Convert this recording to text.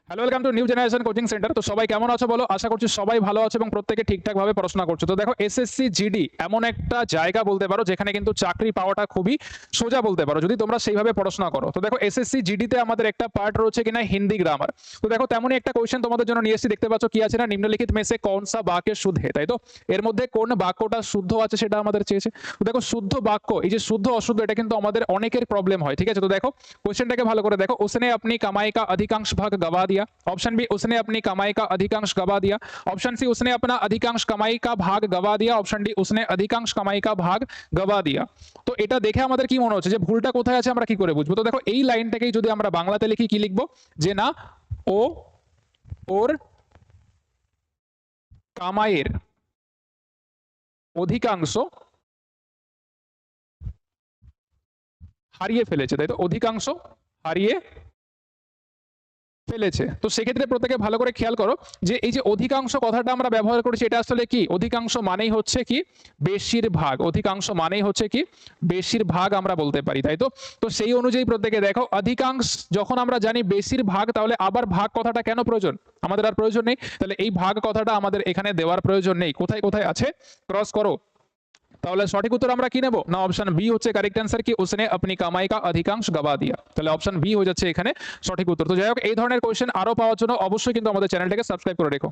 Hello, welcome to new generation coaching centre. তো সবাই কেমন আছো বলো? আশা করছি সবাই ভালো আছো এবং প্রত্যেকে ঠিকঠাক ভাবে পড়াশোনা করছো। তো দেখো, এসএসসি জিডি এমন একটা জায়গা বলতে পারো যেখানে কিন্তু চাকরি পাওয়াটা খুবই সোজা বলতে পারো যদি তোমরা সেইভাবে পড়াশোনা করো। তো দেখো, এসএসসি জিডিতে আমাদের একটা পার্ট রয়েছে কিনা হিন্দি গ্রামার। তো দেখো, তেমনই একটা কোয়েশ্চেন তোমাদের জন্য নিয়ে এসেছি। দেখতে পাচ্ছ কি আছে না, নিম্নলিখিত में से कौन सा वाक्य शुद्ध है, তাই তো? এর মধ্যে কোন বাক্যটা শুদ্ধ আছে সেটা আমাদের চেয়েছে। তো দেখো, শুদ্ধ বাক্য, এই যে শুদ্ধ অশুদ্ধ, এটা কিন্তু আমাদের অনেকের প্রবলেম হয়, ঠিক আছে? তো দেখো, কোয়েশ্চেনটাকে ভালো করে দেখো। उसने अपनी कमाई का अधिकांश भाग गवा दिया। ऑप्शन बी, उसने अपनी कमाई का अधिकांश गवा दिया। ऑप्शन सी, उसने अपना अधिकांश कमाई का भाग गवा दिया। ऑप्शन डी, उसने अधिकांश कमाई का भाग गवा दिया। তো এটা দেখে আমাদের কি মনে হচ্ছে যে ভুলটা কোথায় আছে আমরা কি করে বুঝবো? তো দেখো, এই লাইনটাকেই যদি আমরা বাংলাতে লিখি কি লিখবো, যে না ও ওর কামাইয়ের অধিকাংশ হারিয়ে ফেলেছে, তাই তো? অধিকাংশ হারিয়ে ফেলেছে। তো সেক্ষেত্রে প্রত্যেকে ভালো করে খেয়াল করো যে এই যে অধিকাংশ কথাটা আমরা ব্যবহার করেছি, এটা আসলে কি? অধিকাংশ মানেই হচ্ছে কি? বেশিরভাগ। অধিকাংশ মানেই হচ্ছে কি? বেশিরভাগ আমরা বলতে পারি, তাই তো? তো সেই অনুযায়ী প্রত্যেকে দেখো, অধিকাংশ যখন আমরা জানি বেশিরভাগ, তাহলে আবার ভাগ কথাটা কেন প্রয়োজন? আমাদের আর প্রয়োজন নেই। তাহলে এই ভাগ কথাটা আমাদের এখানে দেওয়ার প্রয়োজন নেই। কোথায় কোথায় আছে ক্রস করো। তাহলে সঠিক উত্তর আমরা কি নেব না? অপশন বি হচ্ছে কারেক্ট অ্যান্সার, কি उसने अपनी कमाई का अधिकांश गवा दिया। তাহলে অপশন বি হয়ে যাচ্ছে এখানে সঠিক উত্তর। তো যাই হোক, এই ধরনের কোশ্চেন আরো পাওয়ার জন্য অবশ্যই কিন্তু আমাদের চ্যানেলটাকে সাবস্ক্রাইব করে রেখো।